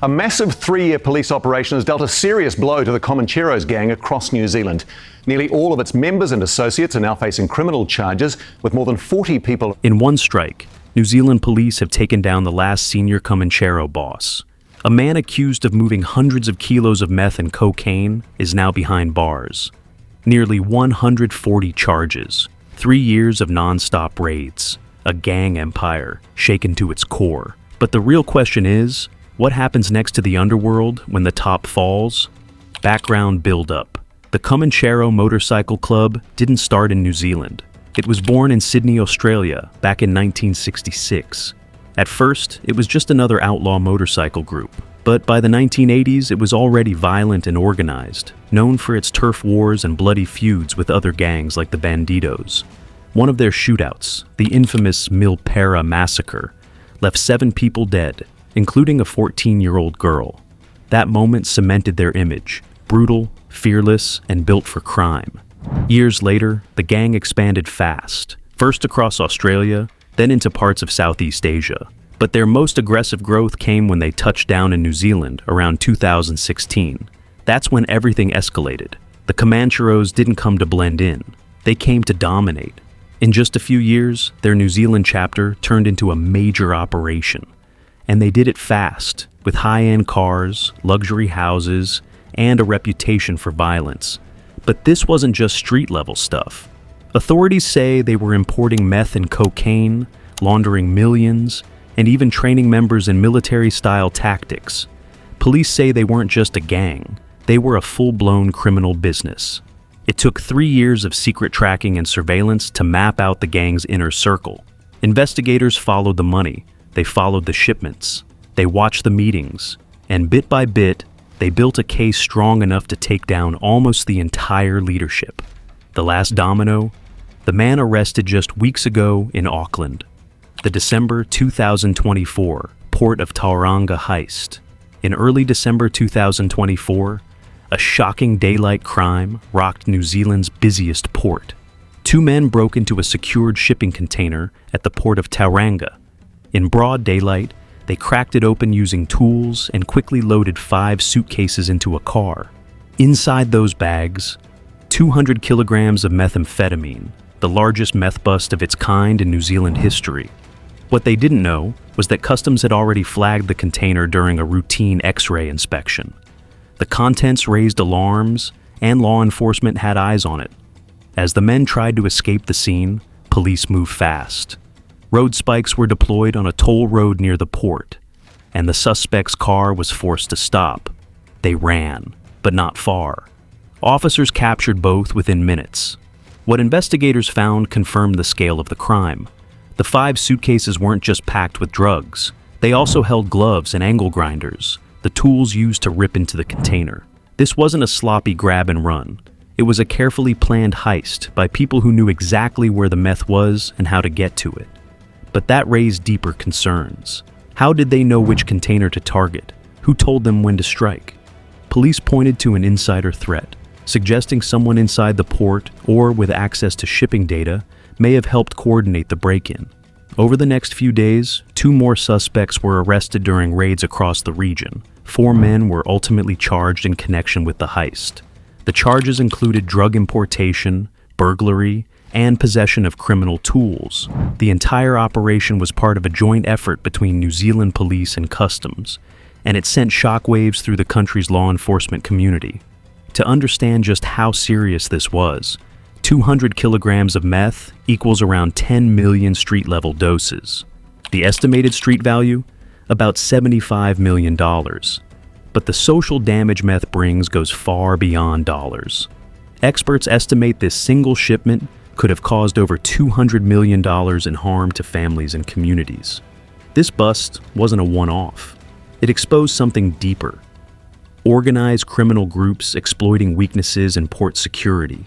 A massive 3-year police operation has dealt a serious blow to the Comanchero's gang across New Zealand. Nearly all of its members and associates are now facing criminal charges, with more than 40 people. In one strike, New Zealand police have taken down the last senior Comanchero boss. A man accused of moving hundreds of kilos of meth and cocaine is now behind bars. Nearly 140 charges, 3 years of non-stop raids, a gang empire shaken to its core. But the real question is, what happens next to the underworld when the top falls? Background build-up. The Comanchero Motorcycle Club didn't start in New Zealand. It was born in Sydney, Australia, back in 1966. At first, it was just another outlaw motorcycle group. But by the 1980s, it was already violent and organized, known for its turf wars and bloody feuds with other gangs like the Bandidos. One of their shootouts, the infamous Milpera massacre, left 7 people dead, including a 14-year-old girl. That moment cemented their image, brutal, fearless, and built for crime. Years later, the gang expanded fast, first across Australia, then into parts of Southeast Asia. But their most aggressive growth came when they touched down in New Zealand around 2016. That's when everything escalated. The Comancheros didn't come to blend in. They came to dominate. In just a few years, their New Zealand chapter turned into a major operation. And they did it fast, with high-end cars, luxury houses, and a reputation for violence. But this wasn't just street-level stuff. Authorities say they were importing meth and cocaine, laundering millions, and even training members in military-style tactics. Police say they weren't just a gang, they were a full-blown criminal business. It took 3 years of secret tracking and surveillance to map out the gang's inner circle. Investigators followed the money, they followed the shipments, they watched the meetings, and bit by bit, they built a case strong enough to take down almost the entire leadership. The last domino, the man arrested just weeks ago in Auckland. The December 2024 Port of Tauranga heist. In early December 2024, a shocking daylight crime rocked New Zealand's busiest port. 2 men broke into a secured shipping container at the port of Tauranga. In broad daylight, they cracked it open using tools and quickly loaded 5 suitcases into a car. Inside those bags, 200 kilograms of methamphetamine, the largest meth bust of its kind in New Zealand history. What they didn't know was that customs had already flagged the container during a routine X-ray inspection. The contents raised alarms, and law enforcement had eyes on it. As the men tried to escape the scene, police moved fast. Road spikes were deployed on a toll road near the port, and the suspect's car was forced to stop. They ran, but not far. Officers captured both within minutes. What investigators found confirmed the scale of the crime. The 5 suitcases weren't just packed with drugs. They also held gloves and angle grinders, the tools used to rip into the container. This wasn't a sloppy grab and run. It was a carefully planned heist by people who knew exactly where the meth was and how to get to it. But that raised deeper concerns. How did they know which container to target? Who told them when to strike? Police pointed to an insider threat, suggesting someone inside the port or with access to shipping data may have helped coordinate the break-in. Over the next few days, 2 more suspects were arrested during raids across the region. 4 men were ultimately charged in connection with the heist. The charges included drug importation, burglary, and possession of criminal tools. The entire operation was part of a joint effort between New Zealand police and customs, and it sent shockwaves through the country's law enforcement community. To understand just how serious this was, 200 kilograms of meth equals around 10 million street-level doses. The estimated street value? About $75 million. But the social damage meth brings goes far beyond dollars. Experts estimate this single shipment could have caused over $200 million in harm to families and communities. This bust wasn't a one-off. It exposed something deeper. Organized criminal groups exploiting weaknesses in port security.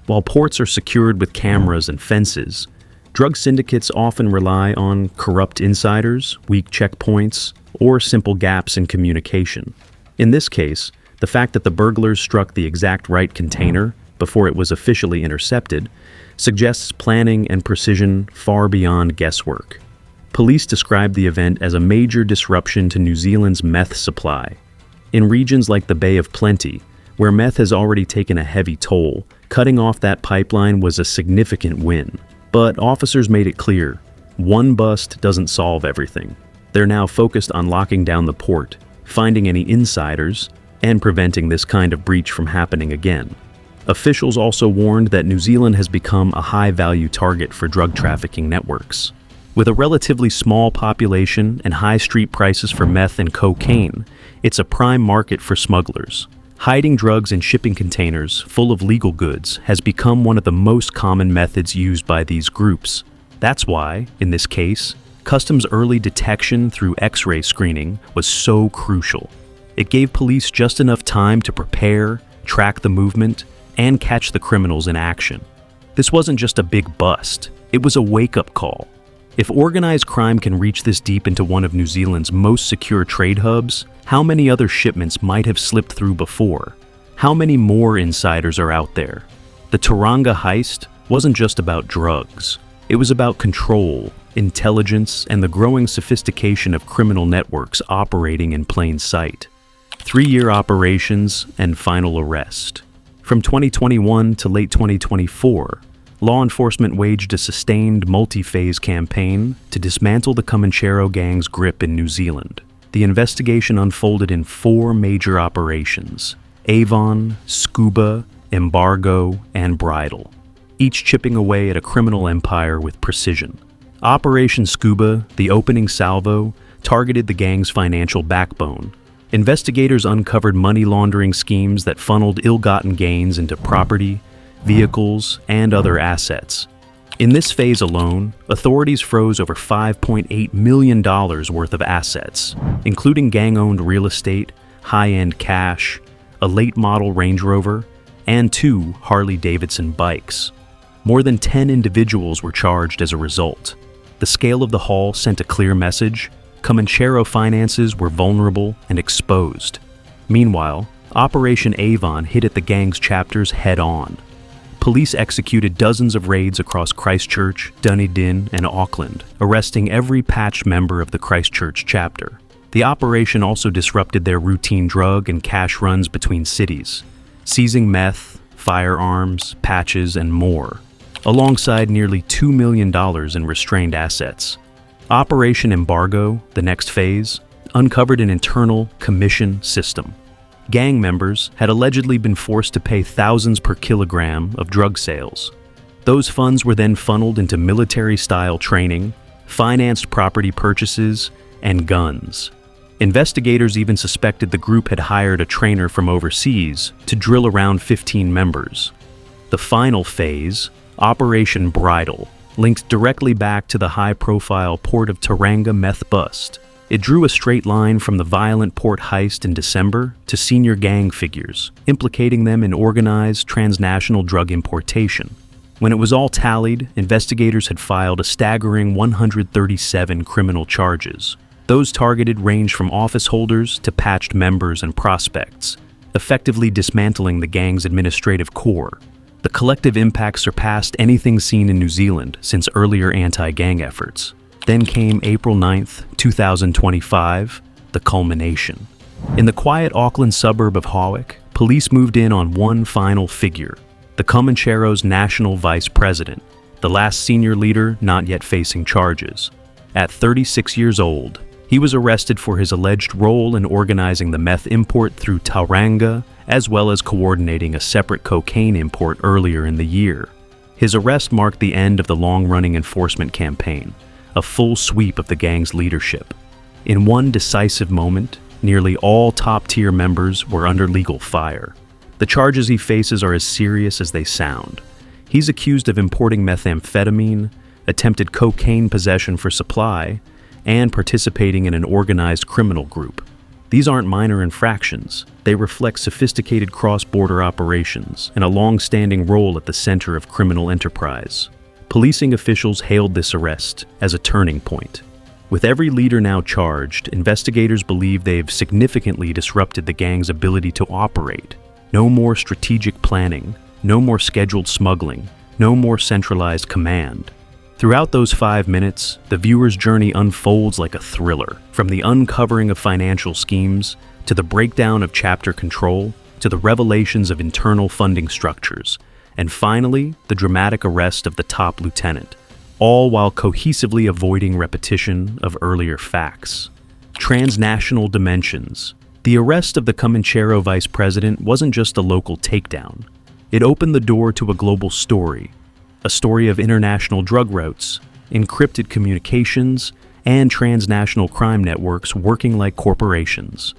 While ports are secured with cameras and fences, drug syndicates often rely on corrupt insiders, weak checkpoints, or simple gaps in communication. In this case, the fact that the burglars struck the exact right container before it was officially intercepted suggests planning and precision far beyond guesswork. Police described the event as a major disruption to New Zealand's meth supply. In regions like the Bay of Plenty, where meth has already taken a heavy toll, cutting off that pipeline was a significant win. But officers made it clear, one bust doesn't solve everything. They're now focused on locking down the port, finding any insiders, and preventing this kind of breach from happening again. Officials also warned that New Zealand has become a high-value target for drug trafficking networks. With a relatively small population and high street prices for meth and cocaine, it's a prime market for smugglers. Hiding drugs in shipping containers full of legal goods has become one of the most common methods used by these groups. That's why, in this case, customs early detection through X-ray screening was so crucial. It gave police just enough time to prepare, track the movement, and catch the criminals in action. This wasn't just a big bust, it was a wake-up call. If organized crime can reach this deep into one of New Zealand's most secure trade hubs, how many other shipments might have slipped through before? How many more insiders are out there? The Tauranga heist wasn't just about drugs. It was about control, intelligence, and the growing sophistication of criminal networks operating in plain sight. 3-year operations and final arrest. From 2021 to late 2024, law enforcement waged a sustained multi-phase campaign to dismantle the Comanchero gang's grip in New Zealand. The investigation unfolded in 4 major operations: Avon, Scuba, Embargo, and Bridle, each chipping away at a criminal empire with precision. Operation Scuba, the opening salvo, targeted the gang's financial backbone. Investigators uncovered money laundering schemes that funneled ill-gotten gains into property, vehicles, and other assets. In this phase alone, authorities froze over $5.8 million worth of assets, including gang-owned real estate, high-end cash, a late-model Range Rover, and 2 Harley-Davidson bikes. More than 10 individuals were charged as a result. The scale of the haul sent a clear message: Comanchero finances were vulnerable and exposed. Meanwhile, Operation Avon hit at the gang's chapters head-on. Police executed dozens of raids across Christchurch, Dunedin, and Auckland, arresting every patched member of the Christchurch chapter. The operation also disrupted their routine drug and cash runs between cities, seizing meth, firearms, patches, and more, alongside nearly $2 million in restrained assets. Operation Embargo, the next phase, uncovered an internal commission system. Gang members had allegedly been forced to pay thousands per kilogram of drug sales. Those funds were then funneled into military-style training, financed property purchases, and guns. Investigators even suspected the group had hired a trainer from overseas to drill around 15 members. The final phase, Operation Bridle, linked directly back to the high-profile Port of Tauranga meth bust. It drew a straight line from the violent port heist in December to senior gang figures, implicating them in organized transnational drug importation. When it was all tallied, investigators had filed a staggering 137 criminal charges. Those targeted ranged from office holders to patched members and prospects, effectively dismantling the gang's administrative core. The collective impact surpassed anything seen in New Zealand since earlier anti-gang efforts. Then came April 9th, 2025, the culmination. In the quiet Auckland suburb of Hawick, police moved in on one final figure, the Comanchero's national vice president, the last senior leader not yet facing charges. At 36 years old, he was arrested for his alleged role in organizing the meth import through Tauranga, as well as coordinating a separate cocaine import earlier in the year. His arrest marked the end of the long-running enforcement campaign, a full sweep of the gang's leadership. In one decisive moment, nearly all top-tier members were under legal fire. The charges he faces are as serious as they sound. He's accused of importing methamphetamine, attempted cocaine possession for supply, and participating in an organized criminal group. These aren't minor infractions. They reflect sophisticated cross-border operations and a long-standing role at the center of criminal enterprise. Policing officials hailed this arrest as a turning point. With every leader now charged, investigators believe they've significantly disrupted the gang's ability to operate. No more strategic planning, no more scheduled smuggling, no more centralized command. Throughout those 5 minutes, the viewer's journey unfolds like a thriller, from the uncovering of financial schemes, to the breakdown of chapter control, to the revelations of internal funding structures, and finally, the dramatic arrest of the top lieutenant, all while cohesively avoiding repetition of earlier facts. Transnational dimensions. The arrest of the Comanchero vice president wasn't just a local takedown. It opened the door to a global story, a story of international drug routes, encrypted communications, and transnational crime networks working like corporations.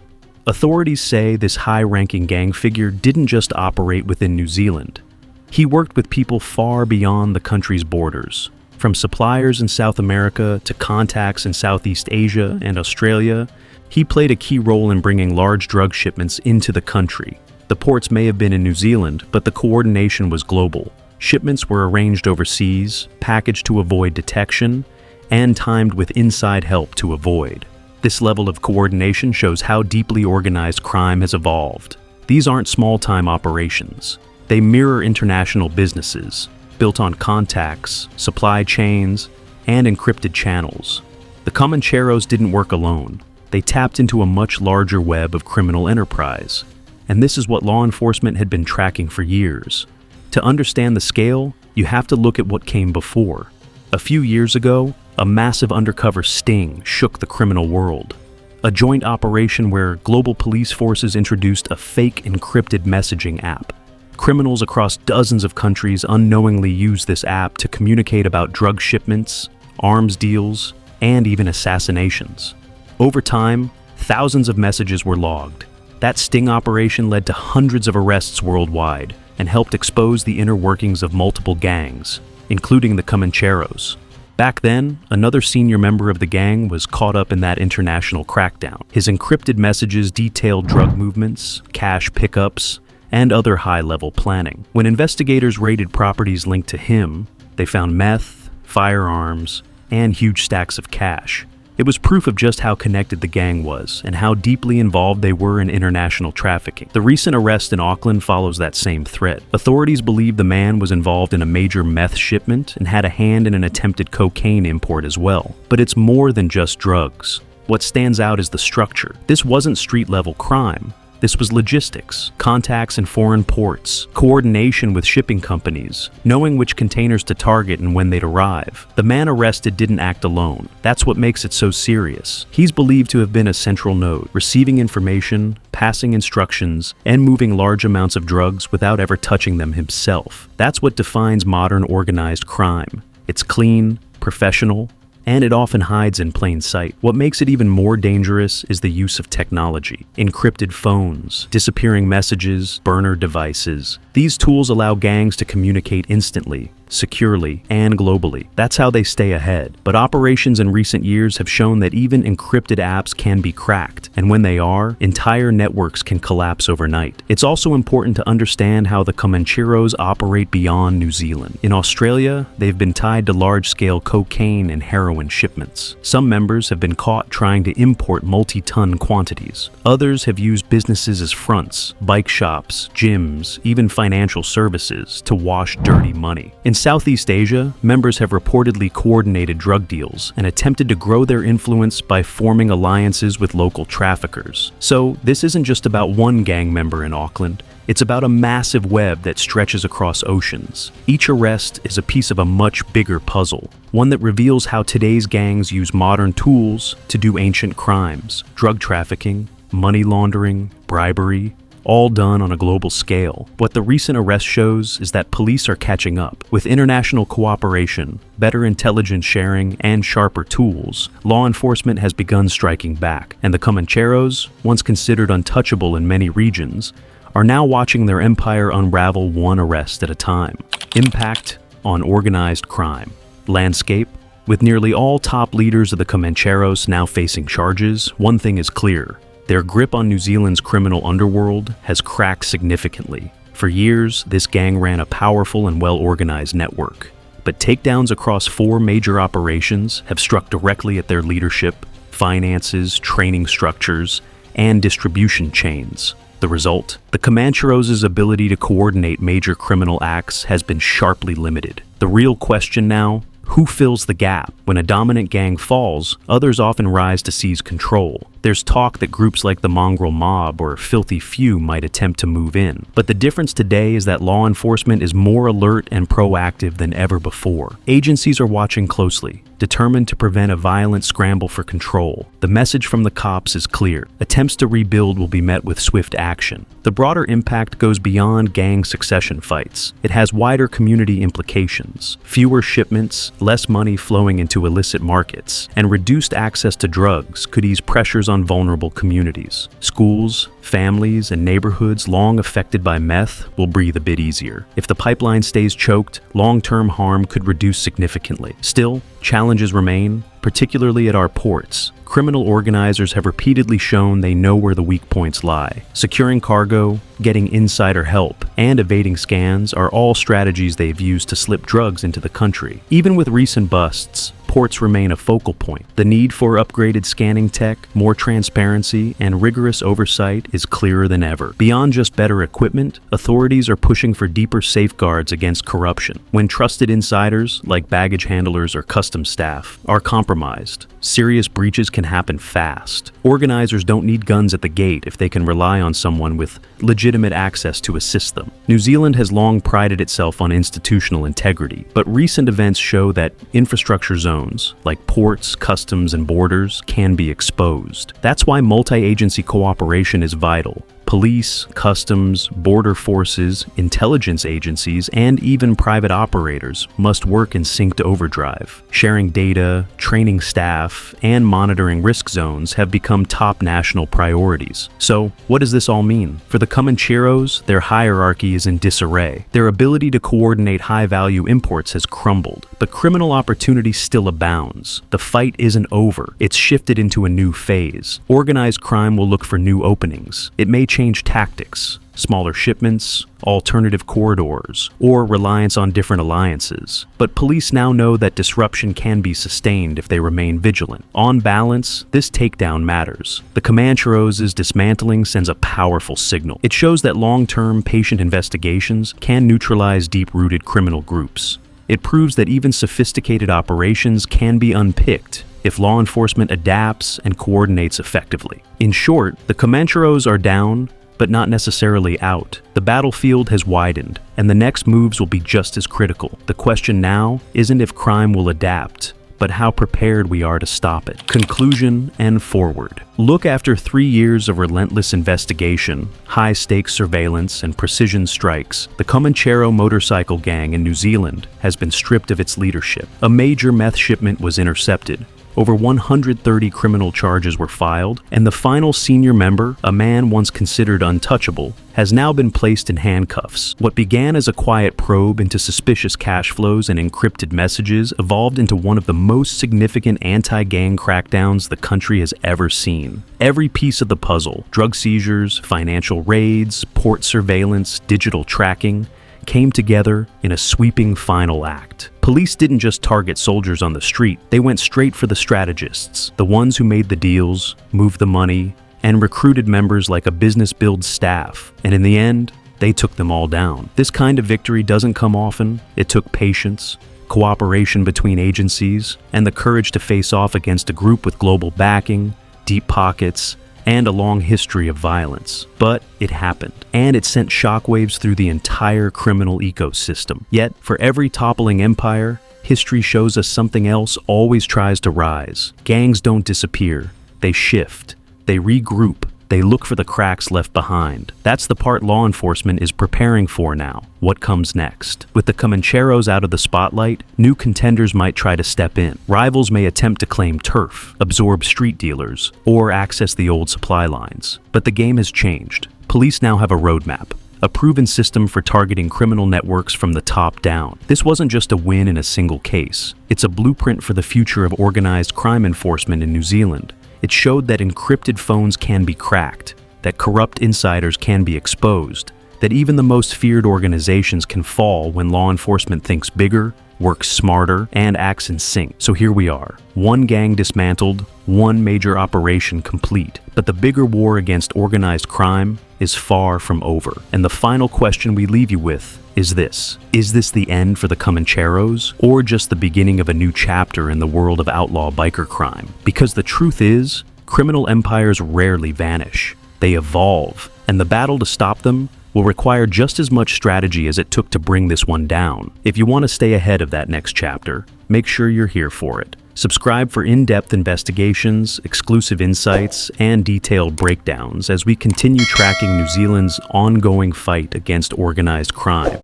Authorities say this high-ranking gang figure didn't just operate within New Zealand. He worked with people far beyond the country's borders, from suppliers in South America to contacts in Southeast Asia and Australia. He played a key role in bringing large drug shipments into the country. The ports may have been in New Zealand, but the coordination was global. Shipments were arranged overseas, packaged to avoid detection, and timed with inside help to avoid. This level of coordination shows how deeply organized crime has evolved. These aren't small-time operations. They mirror international businesses, built on contacts, supply chains, and encrypted channels. The Comancheros didn't work alone. They tapped into a much larger web of criminal enterprise. And this is what law enforcement had been tracking for years. To understand the scale, you have to look at what came before. A few years ago, a massive undercover sting shook the criminal world. A joint operation where global police forces introduced a fake encrypted messaging app. Criminals across dozens of countries unknowingly used this app to communicate about drug shipments, arms deals, and even assassinations. Over time, thousands of messages were logged. That sting operation led to hundreds of arrests worldwide and helped expose the inner workings of multiple gangs, including the Comancheros. Back then, another senior member of the gang was caught up in that international crackdown. His encrypted messages detailed drug movements, cash pickups, and other high-level planning. When investigators raided properties linked to him, they found meth, firearms, and huge stacks of cash. It was proof of just how connected the gang was and how deeply involved they were in international trafficking. The recent arrest in Auckland follows that same thread. Authorities believe the man was involved in a major meth shipment and had a hand in an attempted cocaine import as well. But it's more than just drugs. What stands out is the structure. This wasn't street-level crime. This was logistics, contacts in foreign ports, coordination with shipping companies, knowing which containers to target and when they'd arrive. The man arrested didn't act alone. That's what makes it so serious. He's believed to have been a central node, receiving information, passing instructions, and moving large amounts of drugs without ever touching them himself. That's what defines modern organized crime. It's clean, professional, and it often hides in plain sight. What makes it even more dangerous is the use of technology. Encrypted phones, disappearing messages, burner devices. These tools allow gangs to communicate instantly, securely, and globally. That's how they stay ahead. But operations in recent years have shown that even encrypted apps can be cracked, and when they are, entire networks can collapse overnight. It's also important to understand how the Comancheros operate beyond New Zealand. In Australia, they've been tied to large-scale cocaine and heroin shipments. Some members have been caught trying to import multi-ton quantities. Others have used businesses as fronts, bike shops, gyms, even financial services to wash dirty money. In Southeast Asia, members have reportedly coordinated drug deals and attempted to grow their influence by forming alliances with local traffickers. So this isn't just about one gang member in Auckland. It's about a massive web that stretches across oceans. Each arrest is a piece of a much bigger puzzle, one that reveals how today's gangs use modern tools to do ancient crimes: drug trafficking, money laundering, bribery, all done on a global scale. What the recent arrest shows is that police are catching up. With international cooperation, better intelligence sharing, and sharper tools, law enforcement has begun striking back, and the Comancheros, once considered untouchable in many regions, are now watching their empire unravel one arrest at a time. Impact on organized crime. Landscape. With nearly all top leaders of the Comancheros now facing charges, one thing is clear. Their grip on New Zealand's criminal underworld has cracked significantly. For years, this gang ran a powerful and well-organized network. But takedowns across 4 major operations have struck directly at their leadership, finances, training structures, and distribution chains. The result? The Comancheros' ability to coordinate major criminal acts has been sharply limited. The real question now Who fills the gap? When a dominant gang falls, others often rise to seize control. There's talk that groups like the Mongrel Mob or Filthy Few might attempt to move in. But the difference today is that law enforcement is more alert and proactive than ever before. Agencies are watching closely, determined to prevent a violent scramble for control. The message from the cops is clear. Attempts to rebuild will be met with swift action. The broader impact goes beyond gang succession fights. It has wider community implications. Fewer shipments, less money flowing into illicit markets, and reduced access to drugs could ease pressures on vulnerable communities. Schools, families, and neighborhoods long affected by meth will breathe a bit easier. If the pipeline stays choked, long-term harm could reduce significantly. Still, challenges remain, particularly at our ports. Criminal organizers have repeatedly shown they know where the weak points lie. Securing cargo, getting insider help, and evading scans are all strategies they've used to slip drugs into the country. Even with recent busts, ports remain a focal point. The need for upgraded scanning tech, more transparency, and rigorous oversight is clearer than ever. Beyond just better equipment, authorities are pushing for deeper safeguards against corruption. When trusted insiders, like baggage handlers or customs staff, are compromised, serious breaches can happen fast. Organizers don't need guns at the gate if they can rely on someone with legitimate access to assist them. New Zealand has long prided itself on institutional integrity, but recent events show that infrastructure zones, like ports, customs, and borders, can be exposed. That's why multi-agency cooperation is vital. Police, customs, border forces, intelligence agencies, and even private operators must work in synced overdrive. Sharing data, training staff, and monitoring risk zones have become top national priorities. So, what does this all mean? For the Comancheros, their hierarchy is in disarray. Their ability to coordinate high-value imports has crumbled, but criminal opportunity still abounds. The fight isn't over. It's shifted into a new phase. Organized crime will look for new openings. It may change tactics, smaller shipments, alternative corridors, or reliance on different alliances. But police now know that disruption can be sustained if they remain vigilant. On balance, this takedown matters. The Comancheros' dismantling sends a powerful signal. It shows that long-term, patient investigations can neutralize deep-rooted criminal groups. It proves that even sophisticated operations can be unpicked if law enforcement adapts and coordinates effectively. In short, the Comancheros are down, but not necessarily out. The battlefield has widened, and the next moves will be just as critical. The question now isn't if crime will adapt, but how prepared we are to stop it. Conclusion and forward. Look, after 3 years of relentless investigation, high-stakes surveillance, and precision strikes, the Comanchero motorcycle gang in New Zealand has been stripped of its leadership. A major meth shipment was intercepted. Over 130 criminal charges were filed, and the final senior member, a man once considered untouchable, has now been placed in handcuffs. What began as a quiet probe into suspicious cash flows and encrypted messages evolved into one of the most significant anti-gang crackdowns the country has ever seen. Every piece of the puzzle, drug seizures, financial raids, port surveillance, digital tracking, came together in a sweeping final act. Police didn't just target soldiers on the street, they went straight for the strategists, the ones who made the deals, moved the money, and recruited members like a business build staff. And in the end, they took them all down. This kind of victory doesn't come often. It took patience, cooperation between agencies, and the courage to face off against a group with global backing, deep pockets, and a long history of violence. But it happened, and it sent shockwaves through the entire criminal ecosystem. Yet, for every toppling empire, history shows us something else always tries to rise. Gangs don't disappear. They shift. They regroup. They look for the cracks left behind. That's the part law enforcement is preparing for now. What comes next? With the Comancheros out of the spotlight, new contenders might try to step in. Rivals may attempt to claim turf, absorb street dealers, or access the old supply lines. But the game has changed. Police now have a roadmap, a proven system for targeting criminal networks from the top down. This wasn't just a win in a single case. It's a blueprint for the future of organized crime enforcement in New Zealand. It showed that encrypted phones can be cracked, that corrupt insiders can be exposed, that even the most feared organizations can fall when law enforcement thinks bigger works smarter, and acts in sync. So here we are. One gang dismantled, one major operation complete. But the bigger war against organized crime is far from over. And the final question we leave you with is this. Is this the end for the Comancheros, or just the beginning of a new chapter in the world of outlaw biker crime? Because the truth is, criminal empires rarely vanish. They evolve, and the battle to stop them will require just as much strategy as it took to bring this one down. If you want to stay ahead of that next chapter, make sure you're here for it. Subscribe for in-depth investigations, exclusive insights, and detailed breakdowns as we continue tracking New Zealand's ongoing fight against organized crime.